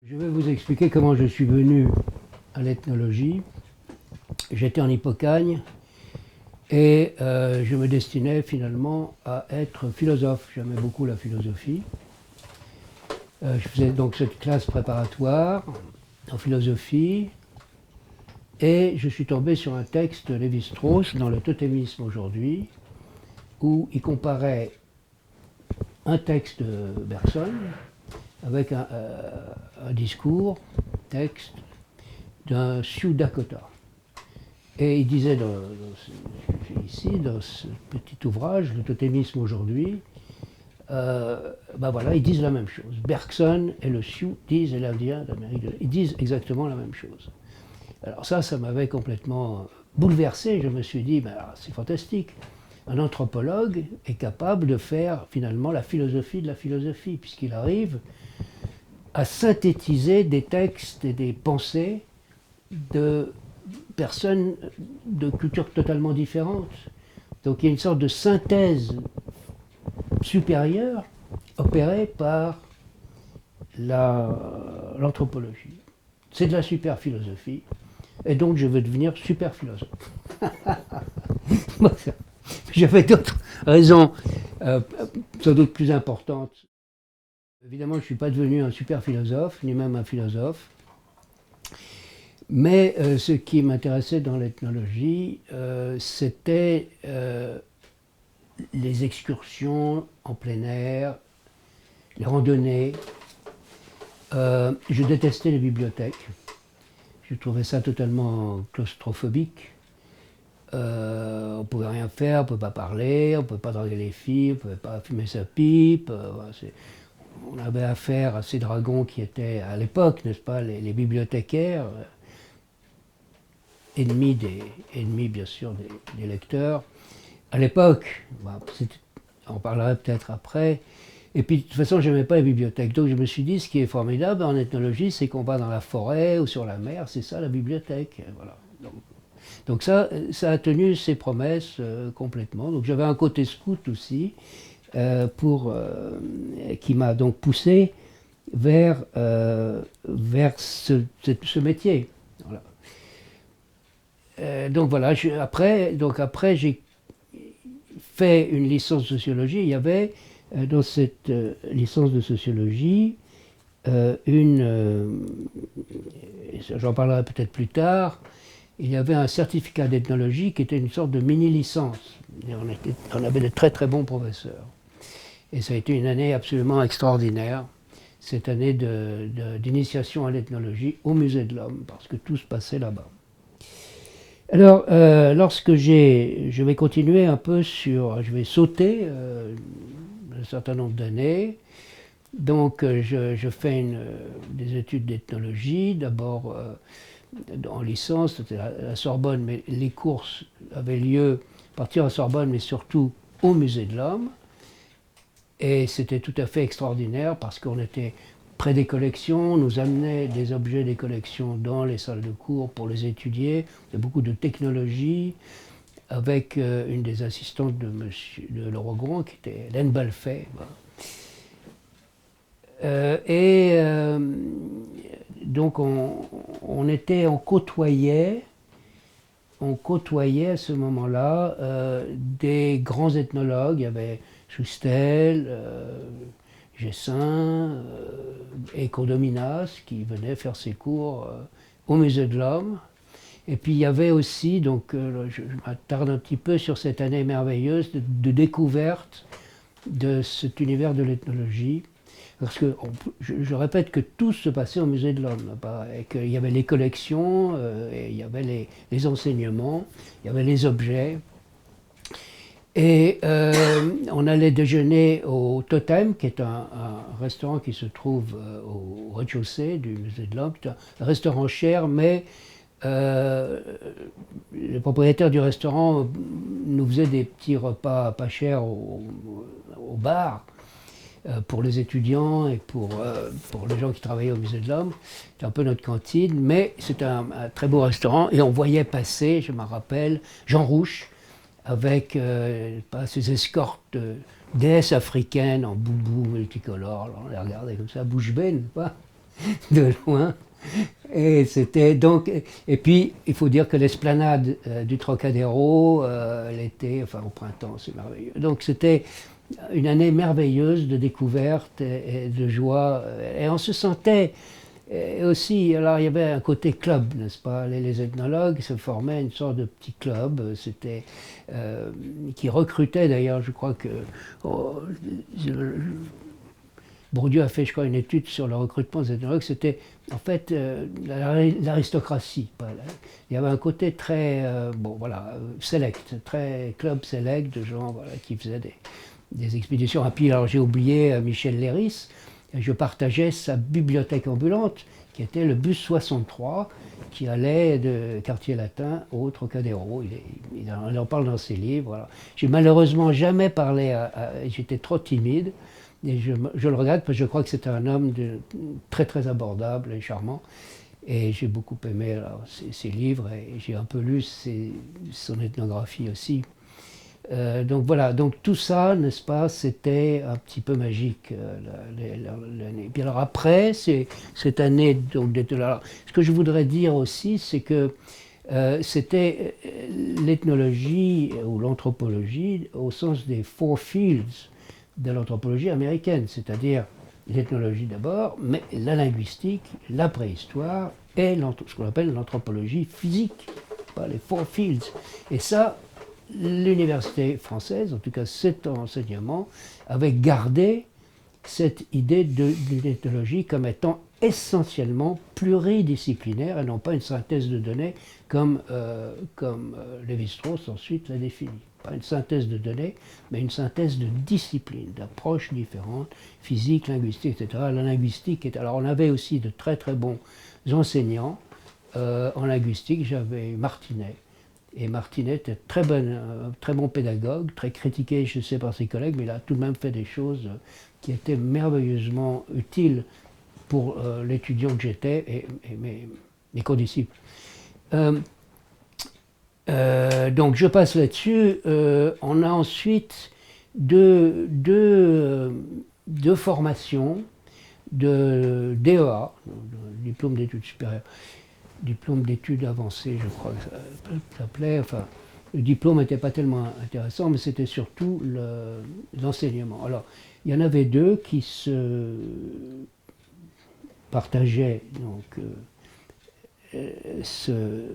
Je vais vous expliquer comment je suis venu à l'ethnologie. J'étais en Hippocagne et je me destinais finalement à être philosophe. J'aimais beaucoup la philosophie. Je faisais donc cette classe préparatoire en philosophie et je suis tombé sur un texte de Lévi-Strauss dans le Totémisme aujourd'hui où il comparait un texte de Bergson avec un discours, texte, d'un Sioux Dakota. Et il disait dans ce petit ouvrage, le Totémisme aujourd'hui, ben voilà, ils disent la même chose. Bergson et le Sioux disent, et l'Indien d'Amérique de l'Est, ils disent exactement la même chose. Alors ça m'avait complètement bouleversé. Je me suis dit, ben, c'est fantastique. Un anthropologue est capable de faire finalement la philosophie de la philosophie, puisqu'il arrive à synthétiser des textes et des pensées de personnes de cultures totalement différentes. Donc il y a une sorte de synthèse supérieure opérée par l'anthropologie. C'est de la super philosophie, et donc je veux devenir super philosophe. J'avais d'autres raisons, sans doute plus importantes. Évidemment, je ne suis pas devenu un super philosophe, ni même un philosophe. Mais ce qui m'intéressait dans l'ethnologie, c'était les excursions en plein air, les randonnées. Je détestais les bibliothèques. Je trouvais ça totalement claustrophobique. On ne pouvait rien faire, on ne pouvait pas parler, on ne pouvait pas draguer les filles, on ne pouvait pas fumer sa pipe. On avait affaire à ces dragons qui étaient, à l'époque, n'est-ce pas, les bibliothécaires, ennemis bien sûr des lecteurs. À l'époque, on parlera peut-être après, et puis de toute façon je n'aimais pas les bibliothèques, donc je me suis dit ce qui est formidable en ethnologie c'est qu'on va dans la forêt ou sur la mer, c'est ça la bibliothèque. Voilà. Donc ça a tenu ses promesses complètement. Donc j'avais un côté scout aussi, qui m'a donc poussé vers ce métier. Voilà. Donc voilà, après j'ai fait une licence de sociologie. Il y avait dans cette licence de sociologie j'en parlerai peut-être plus tard, il y avait un certificat d'ethnologie qui était une sorte de mini-licence. On avait de très très bons professeurs. Et ça a été une année absolument extraordinaire, cette année d'initiation à l'ethnologie au Musée de l'Homme, parce que tout se passait là-bas. Alors, je vais continuer un peu je vais sauter un certain nombre d'années. Donc, je fais des études d'ethnologie, d'abord en licence, c'était la Sorbonne, mais les courses avaient lieu à partir de la Sorbonne, mais surtout au Musée de l'Homme. Et c'était tout à fait extraordinaire parce qu'on était près des collections, on nous amenait des objets des collections dans les salles de cours pour les étudier. Il y a beaucoup de technologie, avec une des assistantes de Leroy-Gourhan, qui était Hélène Balfet. Donc on côtoyait à ce moment-là des grands ethnologues. Il y avait Chustel, Gessin et Condominas qui venaient faire ses cours au Musée de l'Homme. Et puis il y avait aussi, donc je m'attarde un petit peu sur cette année merveilleuse de découverte de cet univers de l'ethnologie. Parce que je répète que tout se passait au Musée de l'Homme, et qu'il y avait les collections, et il y avait les enseignements, il y avait les objets. Et on allait déjeuner au Totem, qui est un restaurant qui se trouve au rez-de-chaussée du musée de l'Homme. C'est un restaurant cher, mais le propriétaire du restaurant nous faisait des petits repas pas chers au bar pour les étudiants et pour les gens qui travaillaient au musée de l'Homme. C'était un peu notre cantine, mais c'était un très beau restaurant et on voyait passer, je m'en rappelle, Jean Rouch, avec ces escortes de déesses africaines en boubou multicolores. Alors on les regardait comme ça, bouche bée, pas de loin. Et c'était donc. Et puis, il faut dire que l'esplanade du Trocadéro, l'été, enfin au printemps, c'est merveilleux. Donc c'était une année merveilleuse de découverte et de joie. Et on se sentait. Et aussi, alors il y avait un côté club, n'est-ce pas? Les ethnologues se formaient une sorte de petit club, c'était qui recrutait d'ailleurs, je crois que Bourdieu a fait, je crois, une étude sur le recrutement des ethnologues. C'était en fait l'aristocratie. Il y avait un côté très, bon voilà, select, très club select de gens voilà, qui faisaient des expéditions. Et puis alors j'ai oublié Michel Léris. Je partageais sa bibliothèque ambulante, qui était le bus 63, qui allait de Quartier Latin au Trocadéro. Il en parle dans ses livres. Voilà. J'ai malheureusement jamais parlé j'étais trop timide, et je le regrette parce que je crois que c'était un homme très très abordable et charmant. Et j'ai beaucoup aimé ses livres, et j'ai un peu lu son ethnographie aussi. Donc voilà, donc tout ça, n'est-ce pas, c'était un petit peu magique l'année. Puis alors après, cette année, donc, ce que je voudrais dire aussi, c'est que c'était l'ethnologie ou l'anthropologie au sens des four fields de l'anthropologie américaine, c'est-à-dire l'ethnologie d'abord, mais la linguistique, la préhistoire et ce qu'on appelle l'anthropologie physique, pas les four fields. Et ça, l'université française, en tout cas cet enseignement, avait gardé cette idée d'une ethnologie comme étant essentiellement pluridisciplinaire et non pas une synthèse de données comme Lévi-Strauss ensuite l'a défini. Pas une synthèse de données, mais une synthèse de disciplines, d'approches différentes, physique, linguistique, etc. La linguistique alors on avait aussi de très très bons enseignants en linguistique. J'avais Martinet. Et Martinet était très bon pédagogue, très critiqué, je sais, par ses collègues, mais il a tout de même fait des choses qui étaient merveilleusement utiles pour l'étudiant que j'étais et mes condisciples. Donc je passe là-dessus. On a ensuite deux formations de DEA, diplôme d'études supérieures. Diplôme d'études avancées, je crois que ça s'appelait. Enfin, le diplôme n'était pas tellement intéressant, mais c'était surtout l'enseignement. Alors, il y en avait deux qui se partageaient donc, ce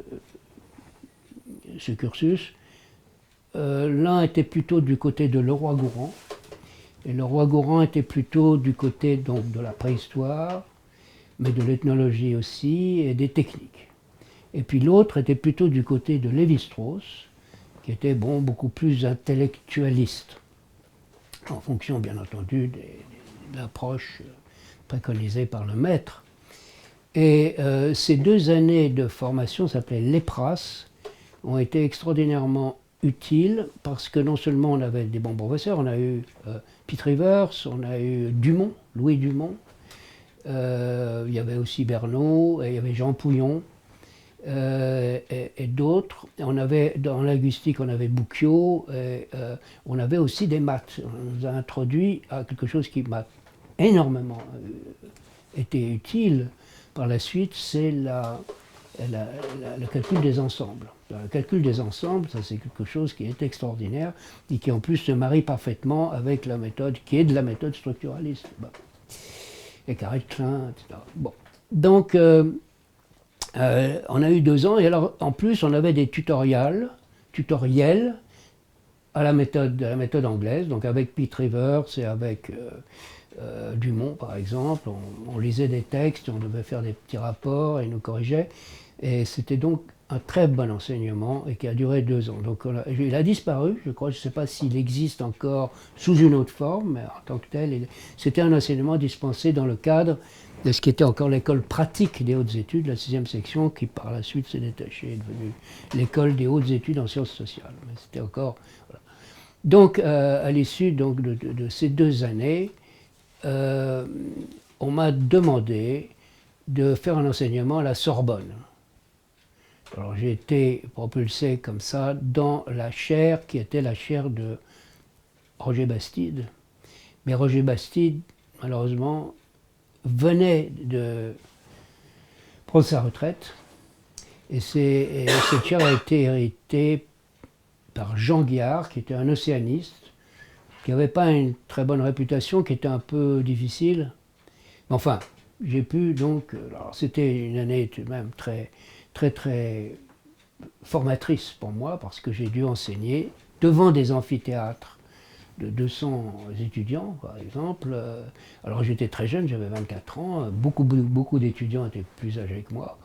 cursus. L'un était plutôt du côté de Leroi-Gourhan, et Leroi-Gourhan était plutôt du côté donc, de la préhistoire, mais de l'ethnologie aussi, et des techniques. Et puis l'autre était plutôt du côté de Lévi-Strauss, qui était beaucoup plus intellectualiste, en fonction bien entendu de l'approche préconisée par le maître. Et ces 2 années de formation s'appelaient l'EPRAS, ont été extraordinairement utiles parce que non seulement on avait des bons professeurs, on a eu Pitt Rivers, on a eu Dumont, Louis Dumont, il y avait aussi Bernaud, et il y avait Jean Pouillon, et d'autres. On avait, dans linguistique, on avait Boukio, et on avait aussi des maths. On nous a introduit à quelque chose qui m'a énormément été utile par la suite, c'est le calcul des ensembles. Le calcul des ensembles, ça c'est quelque chose qui est extraordinaire et qui en plus se marie parfaitement avec la méthode, qui est de la méthode structuraliste. Bon. Et Carré-Klein, etc. Bon. Donc, on a eu 2 ans, et alors en plus on avait des tutoriels à la méthode anglaise, donc avec Pitt Rivers et avec Dumont par exemple. On lisait des textes, on devait faire des petits rapports et ils nous corrigeaient. Et c'était donc un très bon enseignement et qui a duré 2 ans. Donc il a disparu, je crois, je ne sais pas s'il existe encore sous une autre forme, mais en tant que tel, c'était un enseignement dispensé dans le cadre de ce qui était encore l'école pratique des hautes études, la 6e section, qui par la suite s'est détachée, est devenue l'école des hautes études en sciences sociales. Mais c'était encore... Voilà. Donc à l'issue donc, de ces 2 années, on m'a demandé de faire un enseignement à la Sorbonne. Alors j'ai été propulsé comme ça dans la chaire qui était la chaire de Roger Bastide. Mais Roger Bastide, malheureusement, venait de prendre sa retraite. Et cette chaire a été héritée par Jean Guiard, qui était un océaniste, qui n'avait pas une très bonne réputation, qui était un peu difficile. Mais enfin, j'ai pu donc... Alors c'était une année tout de même très formatrice pour moi, parce que j'ai dû enseigner devant des amphithéâtres de 200 étudiants, par exemple. Alors j'étais très jeune, j'avais 24 ans, beaucoup d'étudiants étaient plus âgés que moi,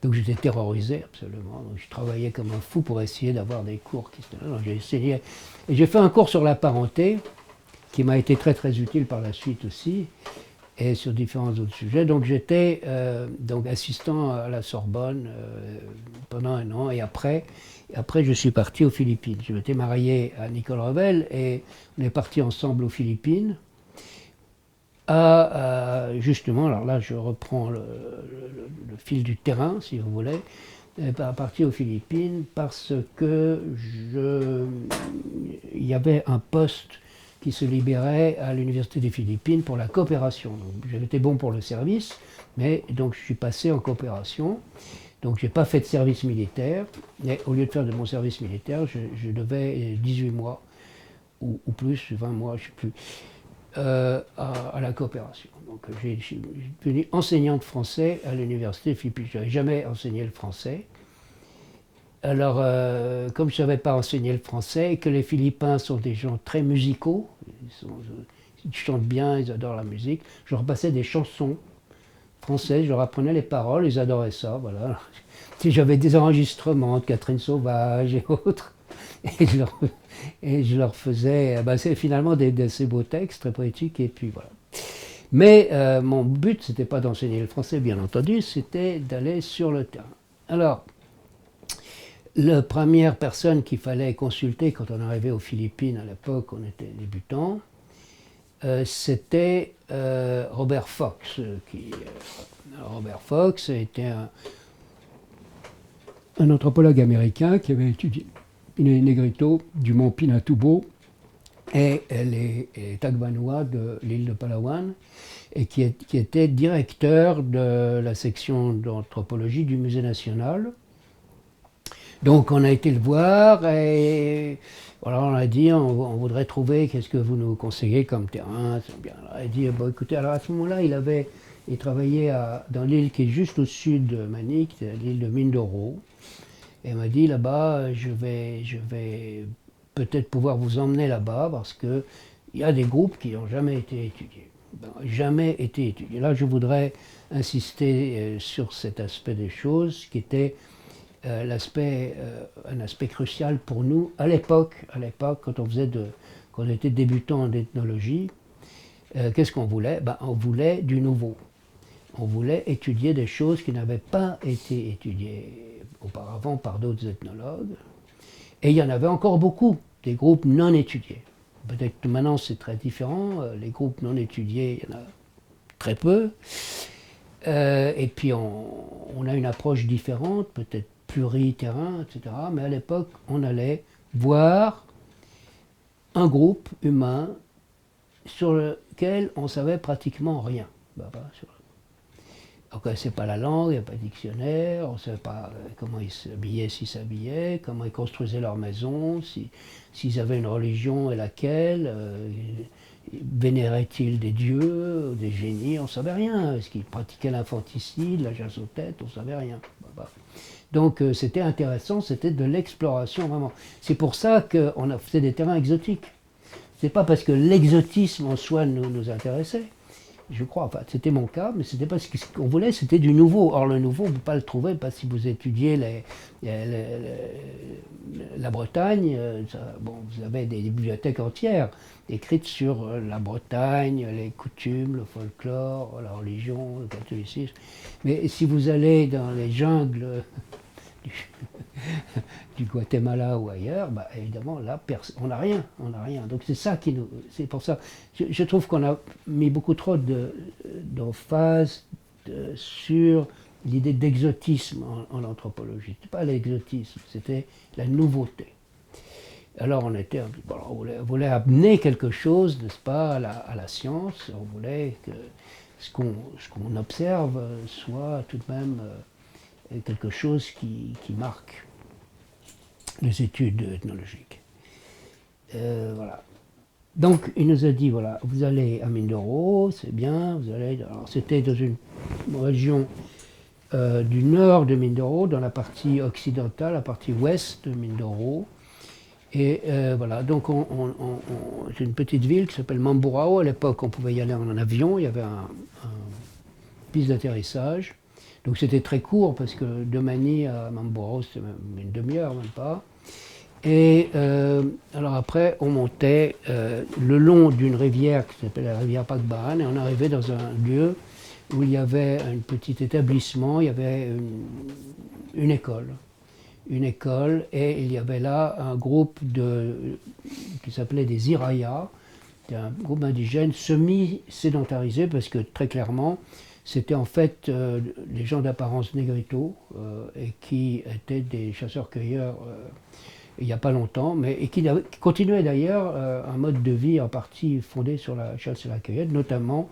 donc j'étais terrorisé absolument. Donc je travaillais comme un fou pour essayer d'avoir des cours qui se... Donc j'ai essayé, et j'ai fait un cours sur la parenté, qui m'a été très utile par la suite aussi, et sur différents autres sujets. Donc j'étais donc assistant à la Sorbonne pendant 1 an, et après je suis parti aux Philippines. Je m'étais marié à Nicole Revel et on est partis ensemble aux Philippines. Justement, alors là je reprends le fil du terrain, si vous voulez, parti aux Philippines parce que il y avait un poste qui se libérait à l'Université des Philippines pour la coopération. J'avais été bon pour le service, mais donc je suis passé en coopération. Donc je n'ai pas fait de service militaire, mais au lieu de faire de mon service militaire, je devais 18 mois, ou plus, 20 mois, je ne sais plus, à la coopération. Donc je suis devenu enseignant de français à l'Université des Philippines. Je n'avais jamais enseigné le français. Alors, comme je ne savais pas enseigner le français, et que les Philippins sont des gens très musicaux, ils chantent bien, ils adorent la musique, je leur passais des chansons françaises, je leur apprenais les paroles, ils adoraient ça, voilà. J'avais des enregistrements de Catherine Sauvage et autres, et je leur faisais, c'est finalement ces beaux textes très poétiques, et puis voilà. Mais mon but, c'était pas d'enseigner le français, bien entendu, c'était d'aller sur le terrain. Alors, la première personne qu'il fallait consulter quand on arrivait aux Philippines, à l'époque on était débutants, c'était Robert Fox. Robert Fox était un anthropologue américain qui avait étudié les Négrito du mont Pinatubo et les Tagbanua de l'île de Palawan, et qui était directeur de la section d'anthropologie du Musée national. Donc on a été le voir et voilà, on a dit on voudrait trouver qu'est-ce que vous nous conseillez comme terrain. Bien. Il a dit bon, écoutez, alors à ce moment-là il travaillait dans l'île qui est juste au sud de Manic, l'île de Mindoro, et il m'a dit là-bas je vais peut-être pouvoir vous emmener là-bas parce que il y a des groupes qui n'ont jamais été étudiés. Jamais été étudiés. Là je voudrais insister sur cet aspect des choses qui était un aspect crucial pour nous à l'époque, quand on était débutant en ethnologie. Qu'est-ce qu'on voulait? On voulait du nouveau. On voulait étudier des choses qui n'avaient pas été étudiées auparavant par d'autres ethnologues. Et il y en avait encore beaucoup, des groupes non étudiés. Peut-être que maintenant c'est très différent, les groupes non étudiés, il y en a très peu. Et puis on a une approche différente, peut-être pluriterrain, etc. Mais à l'époque, on allait voir un groupe humain sur lequel on savait pratiquement rien. On ne connaissait pas la langue, il n'y avait pas de dictionnaire, on ne savait pas comment ils s'habillaient, s'ils s'habillaient, comment ils construisaient leur maison, s'ils avaient une religion et laquelle, vénéraient-ils des dieux, des génies, on ne savait rien. Est-ce qu'ils pratiquaient l'infanticide, la chasse aux têtes, on ne savait rien. Donc c'était intéressant, c'était de l'exploration vraiment. C'est pour ça qu'on faisait des terrains exotiques. C'est pas parce que l'exotisme en soi nous intéressait, je crois. Enfin, c'était mon cas, mais c'était pas ce qu'on voulait, c'était du nouveau. Or, le nouveau, on ne peut pas le trouver, pas si vous étudiez la Bretagne. Bon, vous avez des bibliothèques entières écrites sur la Bretagne, les coutumes, le folklore, la religion, le catholicisme. Mais si vous allez dans les jungles du, du Guatemala ou ailleurs, bah, évidemment, là, on n'a rien, on n'a rien. Donc c'est ça qui nous... C'est pour ça, je trouve qu'on a mis beaucoup trop d'emphase sur l'idée d'exotisme en anthropologie. Ce n'était pas l'exotisme, c'était la nouveauté. Alors on était, bon, on voulait amener quelque chose, n'est-ce pas, à la science. On voulait que ce qu'on observe soit tout de même quelque chose qui marque les études ethnologiques. Voilà. Donc il nous a dit, voilà, vous allez à Mindoro, c'est bien, vous allez... Alors c'était dans une région du nord de Mindoro, dans la partie occidentale, la partie ouest de Mindoro. Et voilà, donc c'est une petite ville qui s'appelle Mamburao. À l'époque, on pouvait y aller en avion, il y avait un piste d'atterrissage. Donc c'était très court parce que de Mani à Mamburao, c'était même une demi-heure, même pas. Et alors après, on montait le long d'une rivière qui s'appelle la rivière Pagbaran et on arrivait dans un lieu où il y avait un petit établissement, il y avait une école. Une école et il y avait là un groupe qui s'appelait des Iraya, un groupe indigène semi-sédentarisé parce que très clairement c'était en fait des gens d'apparence négrito et qui étaient des chasseurs-cueilleurs il n'y a pas longtemps, mais et qui continuaient d'ailleurs un mode de vie en partie fondé sur la chasse et la cueillette, notamment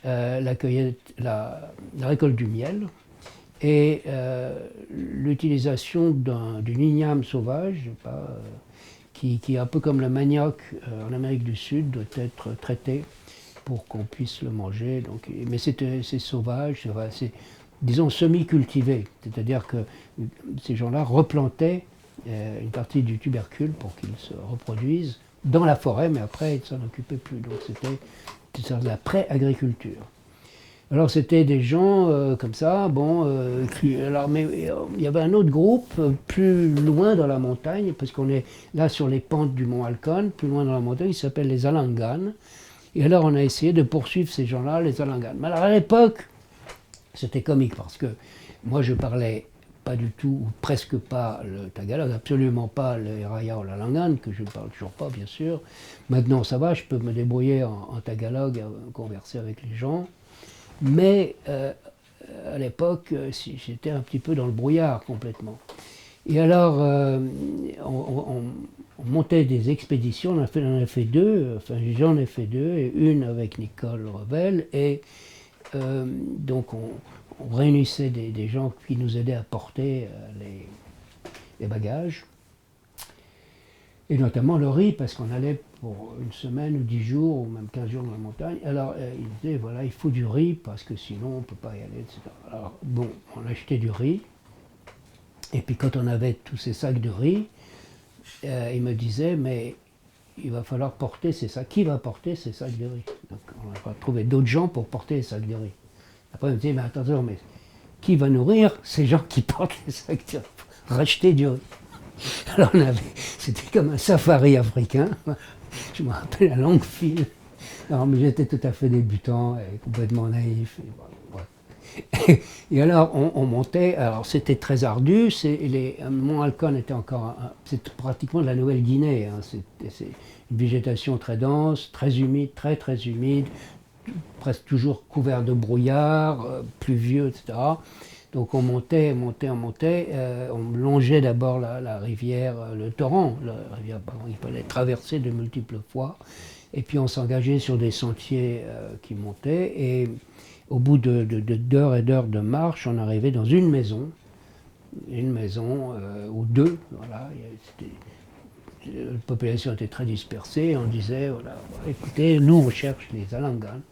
la récolte du miel et l'utilisation d'une igname sauvage, qui est un peu comme le manioc en Amérique du Sud, doit être traité pour qu'on puisse le manger. Donc, mais c'est sauvage, c'est disons semi-cultivé, c'est-à-dire que ces gens-là replantaient une partie du tubercule pour qu'il se reproduise dans la forêt, mais après ils ne s'en occupaient plus. Donc c'était de la pré-agriculture. Alors c'était des gens comme ça, bon, alors, mais il y avait un autre groupe plus loin dans la montagne, parce qu'on est là sur les pentes du mont Halcon, plus loin dans la montagne, il s'appelle les Alangan. Et alors on a essayé de poursuivre ces gens-là, les Alangan. Mais alors à l'époque, c'était comique, parce que moi je parlais pas du tout, ou presque pas le tagalog, absolument pas le Iraya ou l'Alangan, que je ne parle toujours pas bien sûr. Maintenant ça va, je peux me débrouiller en tagalog, converser avec les gens. Mais à l'époque, j'étais un petit peu dans le brouillard complètement. Et alors, on montait des expéditions, on en a fait deux, enfin j'en ai fait deux, et une avec Nicole Revel, et donc on réunissait des gens qui nous aidaient à porter les bagages, et notamment le riz, parce qu'on allait pour une semaine ou 10 jours, ou même 15 jours dans la montagne. Alors, il disait, voilà, il faut du riz, parce que sinon, on ne peut pas y aller, etc. Alors, bon, on achetait du riz, et puis quand on avait tous ces sacs de riz, il me disait, mais il va falloir porter ces sacs. Qui va porter ces sacs de riz? Donc, on va trouver d'autres gens pour porter les sacs de riz. Après, il me disait, mais attention, mais qui va nourrir ces gens qui portent les sacs de riz? Racheter du riz. Alors c'était comme un safari africain, je me rappelle la longue file. Alors, mais j'étais tout à fait débutant et complètement naïf. Et alors on montait, alors c'était très ardu, Mont Halcon était encore, c'est pratiquement de la Nouvelle-Guinée, hein, c'est une végétation très dense, très humide, très très humide, presque toujours couvert de brouillard, pluvieux, etc. Donc on montait, on longeait d'abord la rivière, le torrent, la rivière, pardon, il fallait traverser de multiples fois, et puis on s'engageait sur des sentiers qui montaient, et au bout d'heures et d'heures de marche, on arrivait dans une maison ou deux, voilà, la population était très dispersée, et on disait, voilà, écoutez, nous on cherche les Alangan.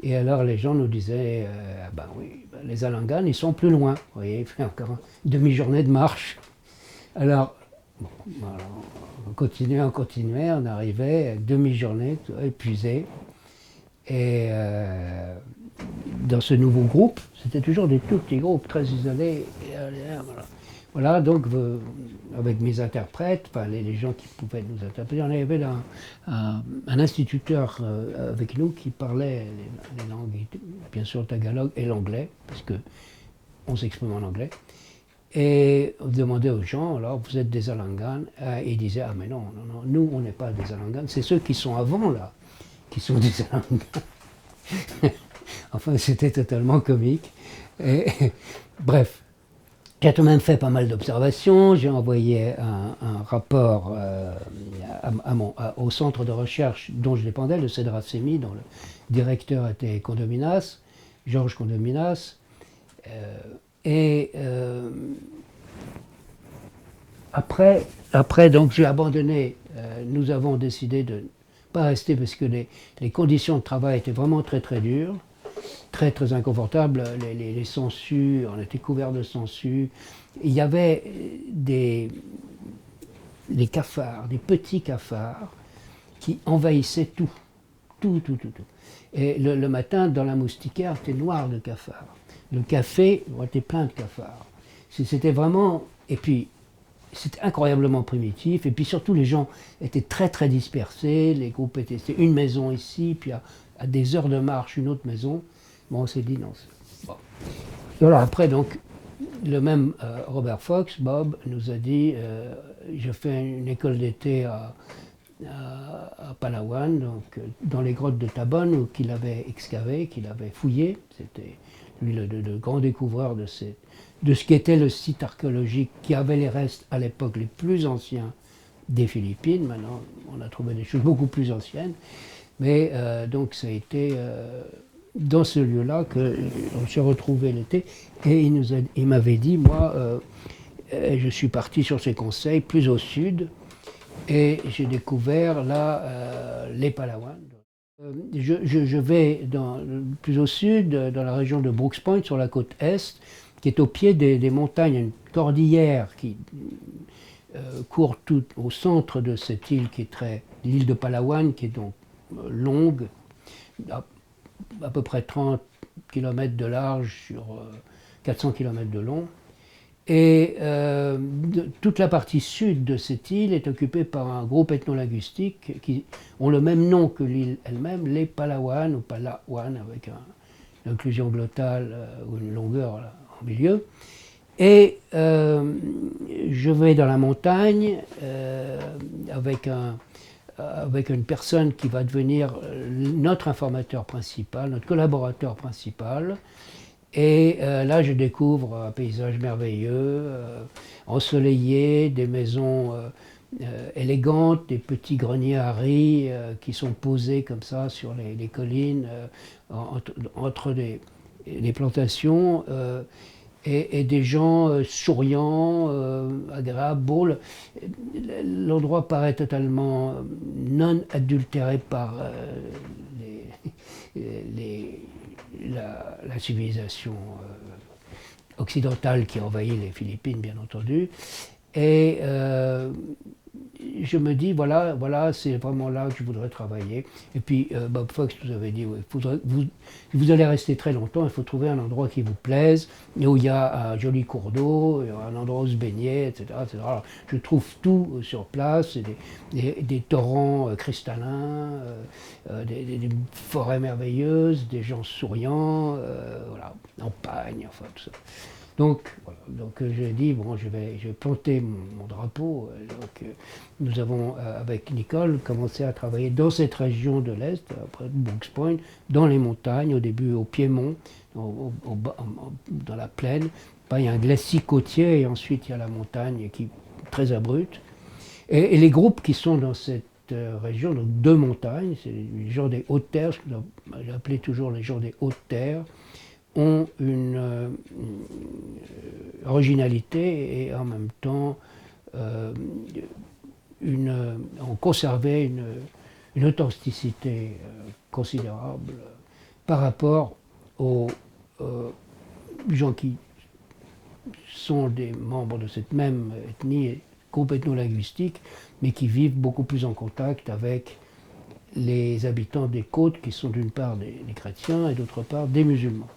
Et alors les gens nous disaient, ben oui, les Alangan, ils sont plus loin. Vous voyez, il fait encore une demi-journée de marche. Alors, bon, on continuait, on arrivait, demi-journée, épuisé. Et dans ce nouveau groupe, c'était toujours des tout petits groupes, très isolés. Et, voilà, donc avec mes interprètes, enfin, les gens qui pouvaient nous interpréter, on avait là un instituteur avec nous qui parlait les langues, bien sûr le tagalog et l'anglais, parce qu'on s'exprime en anglais. Et on demandait aux gens, alors vous êtes des Alangan, et ils disaient, ah mais non, non, non, nous on n'est pas des Alangan, c'est ceux qui sont avant là, qui sont des Alangan. Enfin, c'était totalement comique. Et, bref, j'ai tout de même fait pas mal d'observations, j'ai envoyé un rapport au centre de recherche dont je dépendais, le CEDRACEMI, dont le directeur était Condominas, Georges Condominas. Après, donc j'ai abandonné. Nous avons décidé de ne pas rester parce que les conditions de travail étaient vraiment très très dures, très très inconfortables. Les sangsues, on était couverts de sangsues. Il y avait des cafards, des petits cafards qui envahissaient tout. Tout. Et le matin, dans la moustiquaire, c'était noir de cafards. Le café, on était plein de cafards. C'était vraiment... Et puis, c'était incroyablement primitif. Et puis surtout, les gens étaient très très dispersés. Les groupes étaient... C'était une maison ici, puis à des heures de marche, une autre maison. Bon, on s'est dit non. Bon. Voilà, après, donc, le même Robert Fox, Bob, nous a dit je fais une école d'été à Palawan, donc dans les grottes de Tabon, qu'il avait excavé, qu'il avait fouillé. C'était lui le grand découvreur de ce qu'était le site archéologique qui avait les restes à l'époque les plus anciens des Philippines. Maintenant, on a trouvé des choses beaucoup plus anciennes. Mais donc ça a été dans ce lieu-là qu'on s'est retrouvé l'été. Et il m'avait dit, moi, je suis parti sur ses conseils, plus au sud, et j'ai découvert là les Palawan. Je vais plus au sud, dans la région de Brooks Point, sur la côte est, qui est au pied des montagnes, une cordillère qui court tout au centre de cette île qui est l'île de Palawan, qui est donc longue, à peu près 30 km de large sur 400 km de long. Et toute la partie sud de cette île est occupée par un groupe ethnolinguistique qui ont le même nom que l'île elle-même, les Palawan ou Palawan, avec une inclusion glottale ou une longueur là, en milieu. Et je vais dans la montagne avec une personne qui va devenir notre informateur principal, notre collaborateur principal. Et là, je découvre un paysage merveilleux, ensoleillé, des maisons élégantes, des petits greniers à riz qui sont posés comme ça sur les collines, entre les plantations, et des gens souriants, agréables, beaux. L'endroit paraît totalement non adultéré par la civilisation occidentale qui envahit les Philippines, bien entendu. Et je me dis, voilà, c'est vraiment là que je voudrais travailler. Et puis Bob Fox nous avait dit, vous allez rester très longtemps, il faut trouver un endroit qui vous plaise, où il y a un joli cours d'eau, un endroit où se baigner, etc. etc. Alors, je trouve tout sur place, des torrents cristallins, des forêts merveilleuses, des gens souriants, voilà, en pagne, enfin tout ça. Donc, voilà. Donc j'ai dit, bon, je vais planter mon drapeau. Donc, nous avons, avec Nicole, commencé à travailler dans cette région de l'Est, après Brooks Point, dans les montagnes, au début au Piémont, dans la plaine. Il y a un glacis côtier et ensuite il y a la montagne qui est très abrupte. Et les groupes qui sont dans cette région, donc deux montagnes, c'est les gens des hautes terres, ce que j'ai appelé toujours les gens des hautes terres, ont une originalité et en même temps ont conservé une authenticité considérable par rapport aux gens qui sont des membres de cette même ethnie, groupe ethno-linguistique, mais qui vivent beaucoup plus en contact avec les habitants des côtes qui sont d'une part des chrétiens et d'autre part des musulmans.